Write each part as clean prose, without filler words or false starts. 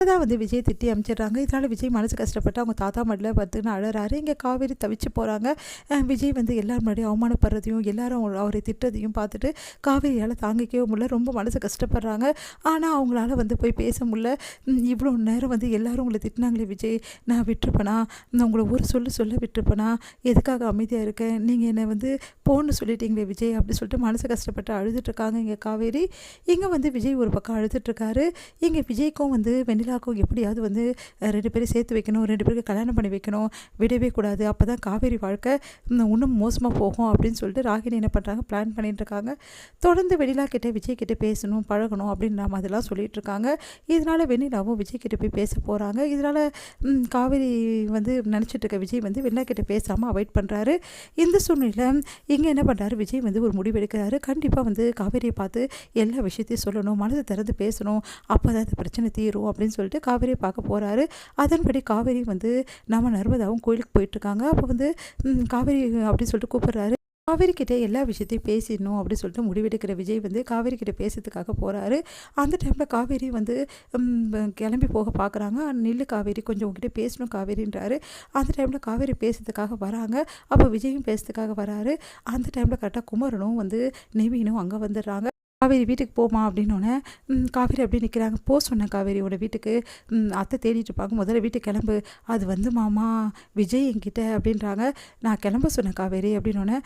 தான் வந்து விஜய் திட்டி அனுப்பிச்சிடுறாங்க. இதனால் விஜய் மனசு கஷ்டப்பட்டு அவங்க தாத்தா மடியில் பார்த்துன்னு அழறாரு. இங்கே காவேரி தவிச்சு போகிறாங்க. விஜய் வந்து எல்லார் முன்னாடியும் அவமானப்படுறதையும் எல்லாரும் அவரை திட்டுறதையும் பார்த்துட்டு காவேரியால் தாங்கிக்கவே முடியல. ரொம்ப மனசு கஷ்டப்படுறாங்க. ஆனால் அவங்களால வந்து போய் பேச முடியல. இவ்வளோ நேரம் வந்து எல்லாரும் உங்களை திட்டினாங்களே விஜய், நான் விட்டுருப்பேனா? நான் உங்களை ஒரு சொல்ல விட்டுருப்பேனா? எதுக்காக அமைதியாக இருக்கேன்? நீங்கள் என்னை வந்து போன்னு சொல்லிட்டீங்களே விஜய் அப்படி சொல்லிட்டு மனசு கஷ்டப்பட்டு அழுதுட்ருக்காங்க இங்கே காவேரி. இங்கே வந்து விஜய் ஒரு பக்கம் அழுதுட்ருக்காரு. இங்கே விஜய்க்கும் வந்து வெண்ணிலாவுக்கும் எப்படியாவது வந்து 2 பேரும் சேர்த்து வைக்கணும், 2 பேருக்கு கல்யாணம் பண்ணி வைக்கணும், விடவே கூடாது. அப்போ தான் காவேரி வாழ்க்கை இன்னும் மோசமாக போகும் அப்படின்னு சொல்லிட்டு ராகினி என்ன பண்ணுறாங்க, பிளான் பண்ணிட்டுருக்காங்க. தொடர்ந்து வெண்ணிலா கிட்டே விஜய் கிட்டே பேசணும், பழகணும் அப்படின்னு நாம் அதெல்லாம் சொல்லிகிட்டு இருக்காங்க. இதனால் வெண்ணிலாவும் விஜய் கிட்டே போய் பேச போகிறாங்க. இதனால் காவேரி வந்து நினச்சிட்டு இருக்க விஜய் வந்து வெண்ணிலா கிட்டே பேசாமல் அவாய்ட் பண்ணுறாரு. இந்த சூழ்நிலையில் இங்கே என்ன பண்ணுறாரு, விஜய் வந்து ஒரு முடிவு எடுக்கிறாரு. கண்டிப்பாக வந்து காவேரியை பார்த்து எல்லா விஷயத்தையும் சொல்லணும், மனதை திறந்து பேசணும், அப்போ தான் இந்த பிரச்சனை தீரும் அப்படின்னு சொல்லிட்டு காவேரியை பார்க்க போகிறாரு. அதன்படி காவேரி வந்து நம்ம நர்மதாவும் கோயிலுக்கு போயிட்டுருக்காங்க. அப்போ வந்து காவேரி அப்படின்னு சொல்லிட்டு கூப்பிட்றாரு. காவேரி கிட்டே எல்லா விஷயத்தையும் பேசிடணும் அப்படின்னு சொல்லிட்டு முடிவெடுக்கிற விஜய் வந்து காவேரி கிட்டே பேசுறதுக்காக போகிறாரு. அந்த டைமில் காவேரி வந்து கிளம்பி போக பார்க்குறாங்க. நில்லு காவேரி, கொஞ்சம் உங்ககிட்ட பேசணும் காவேரின்றாரு. அந்த டைமில் காவேரி பேசுறதுக்காக வராங்க. அப்போ விஜயும் பேசுறதுக்காக வராரு. அந்த டைமில் கரெக்டாக குமரனும் வந்து நிவினும் அங்கே வந்துடுறாங்க. காவேரி வீட்டுக்கு போமா அப்படின்னோடனே காவேரி அப்படி நிற்கிறாங்க. சொன்னேன் காவேரி உன்னோட வீட்டுக்கு, அத்தை தேடிட்டு இருப்பாங்க, முதல்ல வீட்டுக்கு கிளம்பு. அது வந்து மாமா விஜய் என்கிட்ட அப்படின்றாங்க. நான் கிளம்ப சொன்னேன் காவேரி அப்படின்னோடனே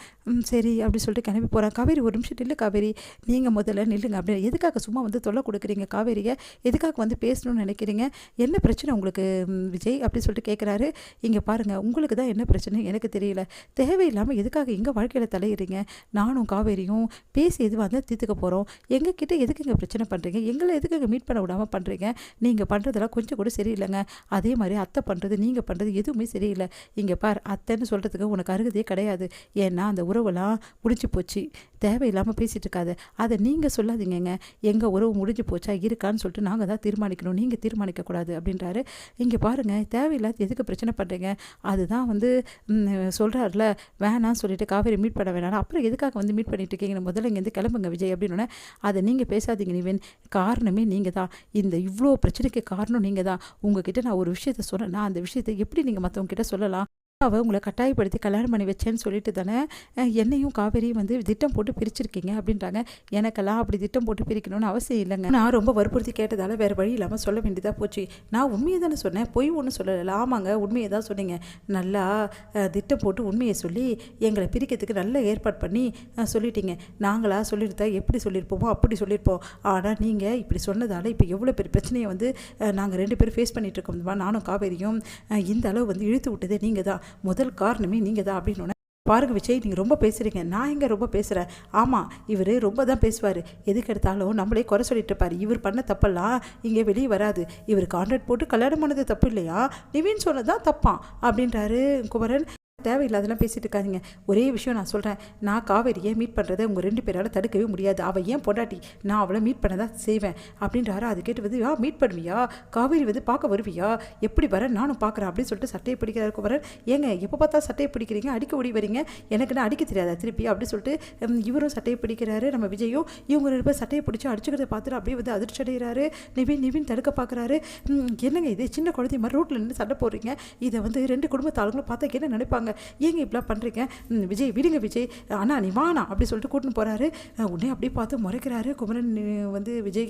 சரி அப்படி சொல்லிட்டு கிளம்பி போகிறேன். காவேரி ஒரு நிமிஷம் நில்லு காவேரி, நீங்கள் முதல்ல நில்லுங்க அப்படின்னு. எதுக்காக சும்மா வந்து தொல்லை கொடுக்குறீங்க காவேரியை, எதுக்காக வந்து பேசணும்னு நினைக்கிறீங்க, என்ன பிரச்சனை உங்களுக்கு விஜய் அப்படின்னு சொல்லிட்டு கேட்குறாரு. இங்கே பாருங்கள், உங்களுக்கு தான் என்ன பிரச்சனை எனக்கு தெரியல, தேவையில்லாமல் எதுக்காக எங்கள் வாழ்க்கையில் தலையிறீங்க, நானும் காவேரியும் பேசி எதுவாக இருந்தால் தீர்த்துக்க போகிறோம், எங்ககிட்ட எதுக்கு இங்கே பிரச்சனை பண்ணுறீங்க, எங்களை எதுக்கு இங்கே மீட் பண்ண விடாமல் பண்ணுறீங்க, நீங்கள் பண்ணுறதெல்லாம் கொஞ்சம் கூட சரியில்லைங்க, அதே மாதிரி அத்தை பண்ணுறது நீங்கள் பண்ணுறது எதுவுமே சரியில்லை. இங்கே பார், அத்தைன்னு சொல்கிறதுக்கு உனக்கு அருகதே கிடையாது, ஏன்னா அந்த உறவெல்லாம் முடிஞ்சு போச்சு, தேவையில்லாமல் பேசிகிட்டு இருக்காது, அதை நீங்கள் சொல்லாதீங்க, எங்கள் உறவு முடிஞ்சு போச்சா இருக்கான்னு சொல்லிட்டு நாங்கள் தான் தீர்மானிக்கணும், நீங்கள் தீர்மானிக்கக்கூடாது அப்படின்றாரு. இங்கே பாருங்கள், தேவையில்லாத எதுக்கு பிரச்சனை பண்ணுறீங்க, அதுதான் வந்து சொல்கிறாருல வேணான்னு சொல்லிட்டு காவேரி மீட் பண்ண வேணாம், அப்புறம் எதுக்காக வந்து மீட் பண்ணிட்டு இருக்கீங்க, முதல்ல இங்கேருந்து கிளம்புங்க விஜய் அப்படின்னு. அதை நீங்கள் பேசாதீங்க நிவின், காரணமே நீங்கள் தான், இந்த இவ்வளோ பிரச்சனைக்கு காரணம் நீங்கள் தான். உங்ககிட்ட நான் ஒரு விஷயத்த சொன்னேன்னா அந்த விஷயத்தை எப்படி நீங்கள் மற்றவங்க கிட்ட சொல்லலாம், அவள் உங்களை கட்டாயப்படுத்தி கல்யாணம் பண்ணி வச்சேன்னு சொல்லிட்டு தானே என்னையும் காவேரியும் வந்து திட்டம் போட்டு பிரிச்சிருக்கீங்க அப்படின்றாங்க. எனக்கெல்லாம் அப்படி திட்டம் போட்டு பிரிக்கணும்னு அவசியம் இல்லைங்க, நான் ரொம்ப வற்புறுத்தி கேட்டதால் வேறு வழி இல்லாமல் சொல்ல வேண்டியதாக போச்சு, நான் உண்மையை தானே சொன்னேன், பொய் ஒன்றும் சொல்லலை. ஆமாங்க, உண்மையை தான் சொன்னீங்க, நல்லா திட்டம் போட்டு உண்மையை சொல்லி எங்களை பிரிக்கிறதுக்கு நல்ல ஏற்பாடு பண்ணி சொல்லிட்டீங்க, நாங்களாக சொல்லியிருந்தா எப்படி சொல்லியிருப்போமோ அப்படி சொல்லியிருப்போம், ஆனால் நீங்கள் இப்படி சொன்னதால் இப்போ எவ்வளோ பெரிய பிரச்சனையை வந்து நாங்கள் 2 பேரும் ஃபேஸ் பண்ணிகிட்டு இருக்கோம், நானும் காவேரியும் இந்த அளவு வந்து இழுத்து விட்டதே நீங்கள் தான், முதல் காரணமே நீங்கள் தான் அப்படின்னு. பாருங்க விஜய், நீங்கள் ரொம்ப பேசுகிறீங்க, நான் எங்கே ரொம்ப பேசுகிறேன், ஆமாம் இவர் ரொம்ப தான் பேசுவார், எதுக்கு எடுத்தாலும் நம்மளே குறை சொல்லிட்டு இருப்பார், இவர் பண்ண தப்பெல்லாம் இங்கே வெளியே வராது, இவர் கான்ட்ராக்ட் போட்டு கல்யாணம் பண்ணது தப்பு இல்லையா, நிவின் சொன்னதான் தப்பான் அப்படின்றாரு குமரன். தேவையில்லாதெல்லாம் பேசிட்டு இருக்காதிங்க, ஒரே விஷயம் நான் சொல்கிறேன், நான் காவேரியை மீட் பண்ணுறதை உங்கள் 2 பேரால் தடுக்கவே முடியாது, அவள் ஏன் பொண்டாட்டி, நான் அவளை மீட் பண்ண தான் செய்வேன் அப்படின்றாரு. அது கேட்டு வந்து மீட் பண்ணுவியா, காவேரி வந்து பார்க்க வருவியா, எப்படி வர நானும் பார்க்குறேன் அப்படின்னு சொல்லிட்டு சட்டையை பிடிக்கிறாரு குமரன். ஏங்க எப்போ பார்த்தா சட்டையை பிடிக்கிறீங்க, அடிக்க ஓடி வரீங்க, எனக்கு நான் அடிக்க தெரியாதா திருப்பி அப்படின்னு சொல்லிட்டு இவரும் சட்டையை பிடிக்கிறாரு. நம்ம விஜயும் இவங்க 2 பேர் சட்டையை பிடிச்சி அடிச்சுக்கிறத பார்த்துட்டு அப்படியே வந்து அதிர்ச்சி அடைகிறாரு. நிவின் தடுக்க பார்க்குறாரு. என்னங்க இது சின்ன குழந்தை மாதிரி ரோட்டில் நின்று சண்டை போடுறீங்க, இதை வந்து 2 குடும்பத்தாளுங்களும் பார்த்தா என்ன நினைப்பாங்க, ஏங்க இப்படிலாம் பண்ணுறீங்க, விஜய் விடுங்க விஜய், அண்ணா நீ வானா அப்படி சொல்லிட்டு கூட்டின்னு போகிறாரு. உடனே அப்படியே பார்த்து முறைக்கிறாரு குமரன் வந்து விஜய்.